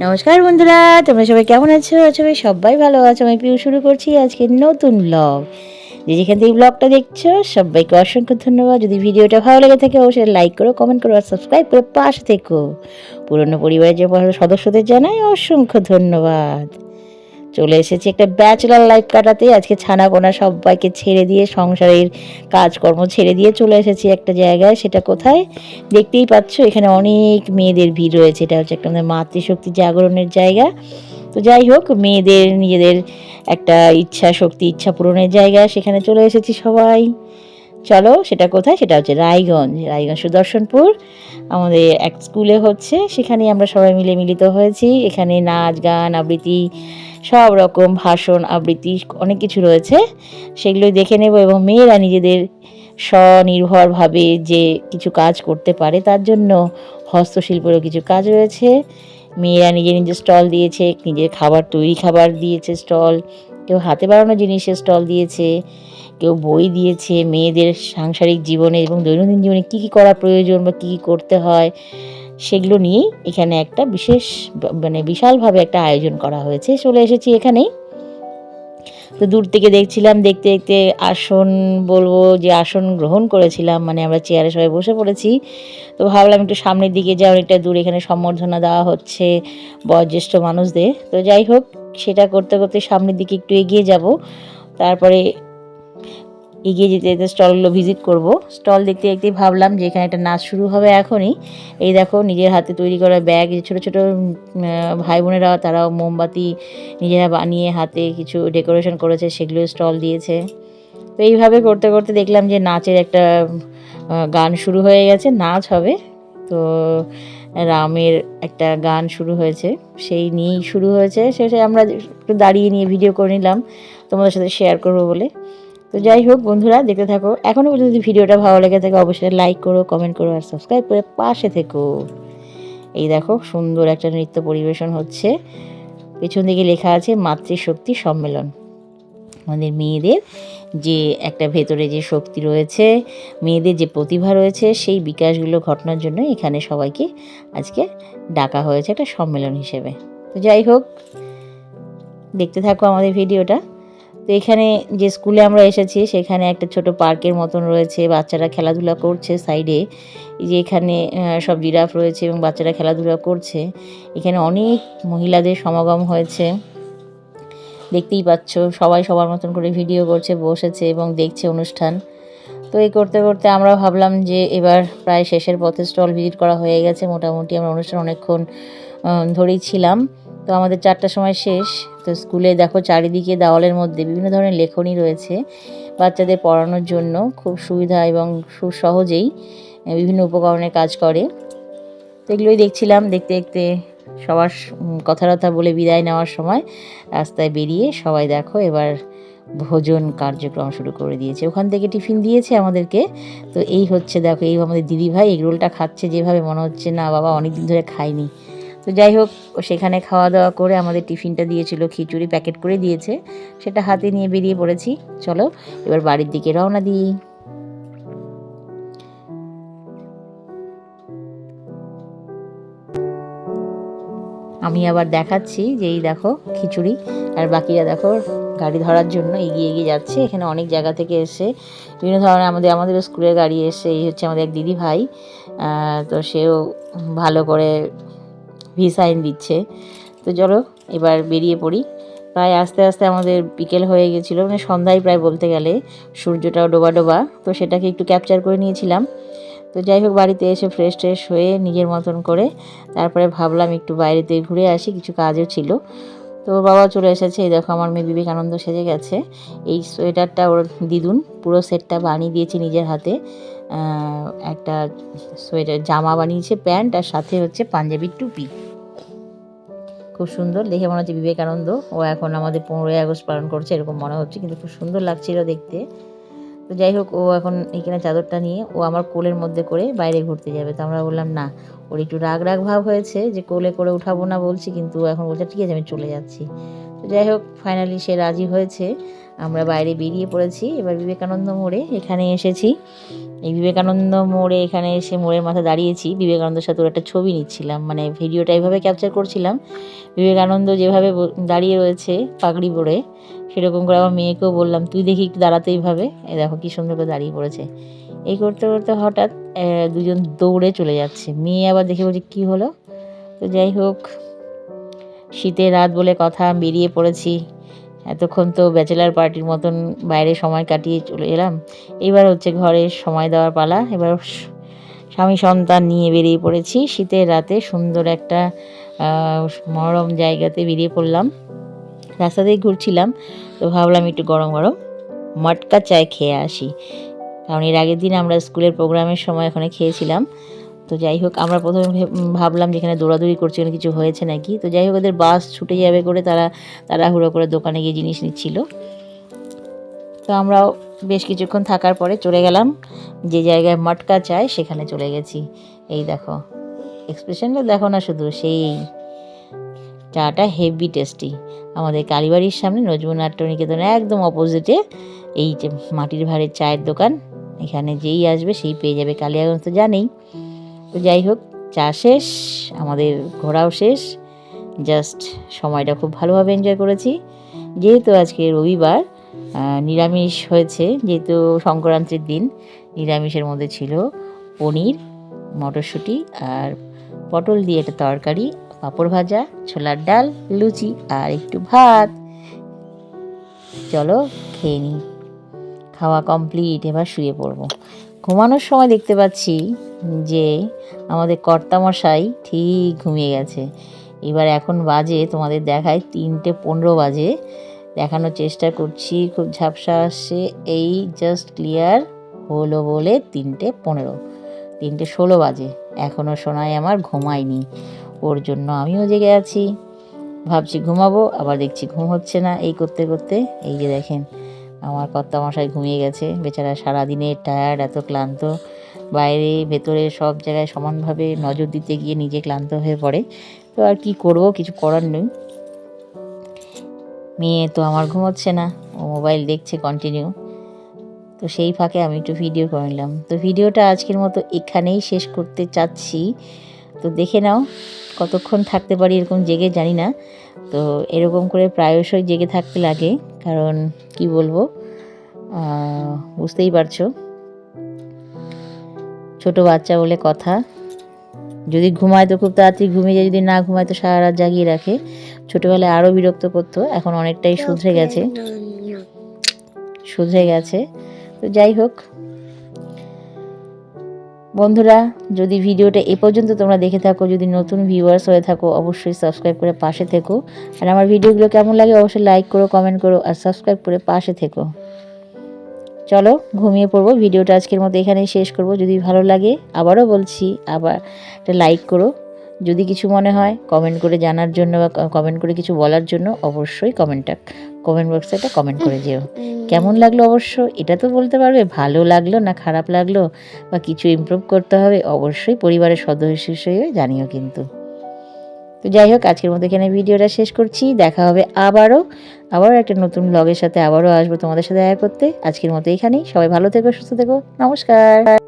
নমস্কার বন্ধুরা, তোমরা সবাই কেমন আছো? সবাই ভালো আছো। আমি পিউ শুরু করছি আজকে নতুন ব্লগ। যে যেখান থেকে ব্লগটা দেখছো সবাইকে অসংখ্য ধন্যবাদ। যদি ভিডিওটা ভালো লেগে থাকে অবশ্যই লাইক করো, কমেন্ট করো আর সাবস্ক্রাইব করে পাশে থেকো। পুরনো পরিবারের যে সদস্যদের জানাই অসংখ্য ধন্যবাদ। চলে এসেছি একটা ব্যাচেলার লাইফ কাটাতে। আজকে ছানাপোনা সবাইকে ছেড়ে দিয়ে সংসারের কাজকর্ম ছেড়ে দিয়ে চলে এসেছি একটা জায়গায়। সেটা কোথায় দেখতেই পাচ্ছ, এখানে অনেক মেয়েদের ভিড় রয়েছে। এটা হচ্ছে একটা আমাদের মাতৃশক্তি জাগরণের জায়গা। তো যাই হোক, মেয়েদের নিজেদের একটা ইচ্ছা শক্তি ইচ্ছা পূরণের জায়গা, সেখানে চলে এসেছি সবাই। চলো, সেটা কোথায়? সেটা হচ্ছে রায়গঞ্জ সুদর্শনপুর। আমাদের এক স্কুলে হচ্ছে, সেখানেই আমরা সবাই মিলে মিলিত হয়েছি। এখানে নাচ গান আবৃত্তি সব রকম ভাষণ আবৃত্তি অনেক কিছু রয়েছে, সেগুলোই দেখে নেব। এবং মেয়েরা নিজেদের স্বনির্ভরভাবে যে কিছু কাজ করতে পারে তার জন্য হস্তশিল্পেরও কিছু কাজ রয়েছে। মেয়েরা নিজের নিজের স্টল দিয়েছে, নিজের তৈরি খাবার দিয়েছে স্টল, কেউ হাতে বানানো জিনিসের স্টল দিয়েছে, কেউ বই দিয়েছে। মেয়েদের সাংসারিক জীবনে এবং দৈনন্দিন জীবনে কী কী করা প্রয়োজন বা কী কী করতে হয় সেগুলো নিয়েই এখানে একটা বিশেষ বিশালভাবে একটা আয়োজন করা হয়েছে। চলে এসেছি এখানেই। তো দূর থেকে দেখছিলাম, দেখতে দেখতে আসন বলবো যে আসন গ্রহণ করেছিলাম, আমরা চেয়ারে সবাই বসে পড়েছি। তো ভাবলাম একটু সামনের দিকে যাও, অনেকটা দূর। এখানে সম্বর্ধনা দেওয়া হচ্ছে বয়োজ্যেষ্ঠ মানুষদের। তো যাই হোক, সেটা করতে করতে সামনের দিকে একটু এগিয়ে যাব। তারপরে এগিয়ে যেতে যেতে স্টলগুলো ভিজিট করব। স্টল দেখতে দেখতেই ভাবলাম যে এখানে একটা নাচ শুরু হবে এখনই। এই দেখো, নিজের হাতে তৈরি করা ব্যাগ, ছোট ছোট ভাই বোনেরা তারাও মোমবাতি নিজেরা বানিয়ে হাতে কিছু ডেকোরেশন করেছে, সেগুলো স্টল দিয়েছে। তো এইভাবে করতে করতে দেখলাম যে নাচের একটা গান শুরু হয়ে গেছে, নাচ হবে। তো রামের একটা গান শুরু হয়েছে, সেই নিয়েই শুরু হয়েছে। শেষে আমরা একটু দাঁড়িয়ে নিয়ে ভিডিও করে নিলাম তোমাদের সাথে শেয়ার করবো বলে। তো যাই হোক বন্ধুরা, দেখতে থাকো। এখনও পর্যন্ত যদি ভিডিওটা ভালো লেগে থাকে অবশ্যই লাইক করো, কমেন্ট করো আর সাবস্ক্রাইব করে পাশে থেকো। এই দেখো, সুন্দর একটা নৃত্য পরিবেশন হচ্ছে। পেছন দিকে লেখা আছে মাতৃশক্তি সম্মেলন। আমাদের মেয়েদের যে একটা ভেতরে যে শক্তি রয়েছে, মেয়েদের যে প্রতিভা রয়েছে, সেই বিকাশগুলো ঘটানোর জন্য এখানে সবাইকে আজকে ডাকা হয়েছে একটা সম্মেলন হিসেবে। তো যাই হোক, দেখতে থাকো আমাদের ভিডিওটা। তো এখানে যে স্কুলে আমরা এসেছি সেখানে একটা ছোট পার্কের মতন রয়েছে, বাচ্চারা খেলাধুলা করছে সাইডে। এই যে এখানে সব জিরাফ রয়েছে এবং বাচ্চারা খেলাধুলা করছে। এখানে অনেক মহিলাদের সমাগম হয়েছে, দেখতেই পাচ্ছ। সবাই সবার মতন করে ভিডিও করছে, বসেছে এবং দেখছে অনুষ্ঠান। তো এই করতে করতে আমরা ভাবলাম যে এবার প্রায় শেষের পথে, স্টল ভিজিট করা হয়ে গেছে মোটামুটি। আমরা অনুষ্ঠান অনেকক্ষণ ধরেই ছিলাম। তো আমাদের 4টার সময় শেষ। তো স্কুলে দেখো, চারিদিকে দেওয়ালের মধ্যে বিভিন্ন ধরনের লেখনী রয়েছে বাচ্চাদের পড়ানোর জন্য, খুব সুবিধা এবং সহজেই বিভিন্ন উপকরণের কাজ করে। তো এগুলোই দেখছিলাম। দেখতে দেখতে সবার কথা বলে বিদায় নেওয়ার সময় রাস্তায় বেরিয়ে সবাই দেখো এবার ভোজন কার্যক্রম শুরু করে দিয়েছে। ওখান থেকে টিফিন দিয়েছে আমাদেরকে। তো এই হচ্ছে, দেখো, এই আমাদের দিদিভাই এগরোলটা খাচ্ছে, যেভাবে মনে হচ্ছে না বাবা অনেক দিন ধরে খায়নি। তো যাই হোক, সেখানে খাওয়া দাওয়া করে আমাদের টিফিনটা দিয়েছিল, খিচুড়ি প্যাকেট করে দিয়েছে, সেটা হাতে নিয়ে বেরিয়ে পড়েছি। চলো এবার বাড়ির দিকে রওনা দিই। আমি আবার দেখাচ্ছি যে এই দেখো খিচুড়ি, আর বাকিরা দেখো গাড়ি ধরার জন্য এগিয়ে এগিয়ে যাচ্ছে। এখানে অনেক জায়গা থেকে এসে বিভিন্ন ধরনের আমাদের স্কুলের গাড়ি এসে, এই হচ্ছে আমাদের এক দিদি ভাই। তো সেও ভালো করে সাইন দিচ্ছে। তো চলো এবার বেরিয়ে পড়ি। প্রায় আস্তে আস্তে আমাদের বিকেল হয়ে গেছিলো, সন্ধ্যায় প্রায় বলতে গেলে। সূর্যটাও ডোবা ডোবা, তো সেটাকে একটু ক্যাপচার করে নিয়েছিলাম। তো যাই হোক, বাড়িতে এসে ফ্রেশ ট্রেশ হয়ে নিজের মতন করে তারপরে ভাবলাম একটু বাইরেতে ঘুরে আসি, কিছু কাজও ছিল। তো বাবা চলে এসেছে। এই দেখো, আমার মেয়ে বিবেকানন্দ সেজে গেছে। এই সোয়েটারটা ওর দিদুন পুরো সেটটা বানিয়ে দিয়েছে নিজের হাতে। একটা সোয়েটার জামা বানিয়েছে, প্যান্ট, আর সাথে হচ্ছে পাঞ্জাবির টুপি। খুব সুন্দর দেখে মনে হচ্ছে বিবেকানন্দ ও এখন আমাদের 15ই আগস্ট পালন করছে এরকম মনে হচ্ছে, কিন্তু খুব সুন্দর লাগছিল দেখতে। তো যাই হোক, ও এখন এইখানে চাদরটা নিয়ে ও আমার কোলের মধ্যে করে বাইরে ঘুরতে যাবে। তো আমরা বললাম না, ওর একটু রাগ রাগ ভাব হয়েছে যে কোলে করে উঠাবো না বলছি, কিন্তু এখন বলছে ঠিক আছে আমি চলে যাচ্ছি। তো যাই হোক, ফাইনালি সে রাজি হয়েছে। আমরা বাইরে বেরিয়ে পড়েছি। এবার বিবেকানন্দ মোড়ে এখানে এসেছি। এই বিবেকানন্দ মোড়ে এখানে এসে মোড়ের মাথায় দাঁড়িয়েছি। বিবেকানন্দের সাথে ওর একটা ছবি নিচ্ছিলাম, মানে ভিডিওটা এইভাবে ক্যাপচার করছিলাম। বিবেকানন্দ যেভাবে দাঁড়িয়ে রয়েছে পাগড়ি পরে, সেরকম করে আমার মেয়েকেও বললাম তুই দেখি একটু দাঁড়াতে এইভাবে। এই দেখো কি সুন্দর করে দাঁড়িয়ে পড়েছে। এই করতে করতে হঠাৎ দুজন দৌড়ে চলে যাচ্ছে। মেয়ে আবার দেখে বলছে কী হলো। তো যাই হোক, শীতের রাত বলে কথা, বেরিয়ে পড়েছি। এতক্ষণ তো ব্যাচেলার পার্টির মতন বাইরে সময় কাটিয়ে চলে এলাম। এবার হচ্ছে ঘরে সময় দেওয়ার পালা। এবার স্বামী সন্তান নিয়ে বেরিয়ে পড়েছি। শীতের রাতে সুন্দর একটা মনোরম জায়গাতে বেরিয়ে পড়লাম। রাস্তাতেই ঘুরছিলাম, তো ভাবলাম একটু গরম গরম মটকা চায় খেয়ে আসি, কারণ এর আগের দিন আমরা স্কুলের প্রোগ্রামের সময় ওখানে খেয়েছিলাম। তো যাই হোক, আমরা প্রথমে ভাবলাম যেখানে দৌড়াদৌড়ি করছে ওখানে কিছু হয়েছে নাকি। তো যাই হোক, ওদের বাস ছুটে যাবে করে তারা তাড়াহুড়ো করে দোকানে গিয়ে জিনিস নিচ্ছিল। তো আমরাও বেশ কিছুক্ষণ থাকার পরে চলে গেলাম যে জায়গায় মটকা চায়, সেখানে চলে গেছি। এই দেখো এক্সপ্রেশনটা দেখো না শুধু, সেই চাটা হেভি টেস্টি। আমাদের কালীবাড়ির সামনে নজরুল নাট্য নিকেতনের একদম অপোজিটে এই যে মাটির ভাঁড়ের চায়ের দোকান। এখানে যেই আসবে সেই পেয়ে যাবে। কালিয়াগঞ্জ তো জানেই। তো যাই হোক, চা শেষ, আমাদের ঘোরাও শেষ। জাস্ট সময়টা খুব ভালোভাবে এনজয় করেছি। যেহেতু আজকে রবিবার, নিরামিষ হয়েছে, যেহেতু সংক্রান্তির দিন, নিরামিষের মধ্যে ছিল পনির, মটরশুঁটি আর পটল দিয়ে একটা তরকারি, পাঁপড় ভাজা, ছোলার ডাল, লুচি আর একটু ভাত। চলো খেয়ে নিই। খাওয়া কমপ্লিট, এবার শুয়ে পড়বো। ঘুমানোর সময় দেখতে পাচ্ছি যে আমাদের কর্তামশাই ঠিক ঘুমিয়ে গেছে। এবার এখন বাজে, তোমাদের দেখায় 3:15 বাজে। দেখানোর চেষ্টা করছি, খুব ঝাপসা আসছে। এই জাস্ট ক্লিয়ার হলো বলে 3:15, 3:16 বাজে। এখনও সোনাই আমার ঘুমায়নি, ওর জন্য আমিও জেগে আছি। ভাবছি ঘুমাবো, আবার দেখছি ঘুম হচ্ছে না। এই করতে করতে এই যে দেখেন আমার কর্তামশাই ঘুমিয়ে গেছে। বেচারা সারাদিনের টায়ার্ড, এত ক্লান্ত, বাইরে ভেতরে সব জায়গায় সমানভাবে নজর দিতে গিয়ে নিজে ক্লান্ত হয়ে পড়ে। তো আর কি করব, কিছু করার নেই। মেয়ে তো আমার ঘুমোচ্ছে না, ও মোবাইল দেখছে কন্টিনিউ। তো সেই ফাঁকে আমি একটু ভিডিও করে নিলাম। তো ভিডিওটা আজকের মতো এখানেই শেষ করতে চাচ্ছি। তো দেখে নাও কতক্ষণ থাকতে পারি এরকম জেগে, জানি না। তো এরকম করে প্রায়শই জেগে থাকতে লাগে, কারণ কি বলবো, বুঝতেই পারছো, ছোট বাচ্চা বলে কথা। যদি ঘুমায় তো খুব তাড়াতাড়ি ঘুমিয়ে যায়, যদি না ঘুমায় তো সারা রাত জাগিয়ে রাখে। ছোটোবেলায় আরও বিরক্ত করতো, এখন অনেকটাই শুধরে গেছে। তো যাই হোক বন্ধুরা, যদি ভিডিওটা এ পর্যন্ত তোমরা দেখে থাকো, যদি নতুন ভিউয়ার্স হয়ে থাকো, অবশ্যই সাবস্ক্রাইব করে পাশে থেকো। আর আমার ভিডিওগুলো কেমন লাগে অবশ্যই লাইক করো, কমেন্ট করো আর সাবস্ক্রাইব করে পাশে থেকো। চলো ঘুমিয়ে পড়বো। ভিডিওটা আজকের মতো এখানেই শেষ করব। যদি ভালো লাগে, আবারও বলছি, আবার একটা লাইক করো। যদি কিছু মনে হয় কমেন্ট করে জানার জন্য বা কমেন্ট করে কিছু বলার জন্য, অবশ্যই কমেন্ট বক্সে একটা কমেন্ট করে যেও। কেমন লাগলো অবশ্য এটা তো বলতে পারবে, ভালো লাগলো না খারাপ লাগলো বা কিছু ইমপ্রুভ করতে হবে, অবশ্যই পরিবারের সদস্য হিসেবে জানিও কিন্তু। তো যাই হোক, আজকের মতো এখানে ভিডিওটা শেষ করছি। দেখা হবে আবারও একটা নতুন ব্লগের সাথে। আবারও আসবো তোমাদের সাথে দেখা করতে। আজকের মতো এখানেই। সবাই ভালো থেকো, সুস্থ থেকো। নমস্কার।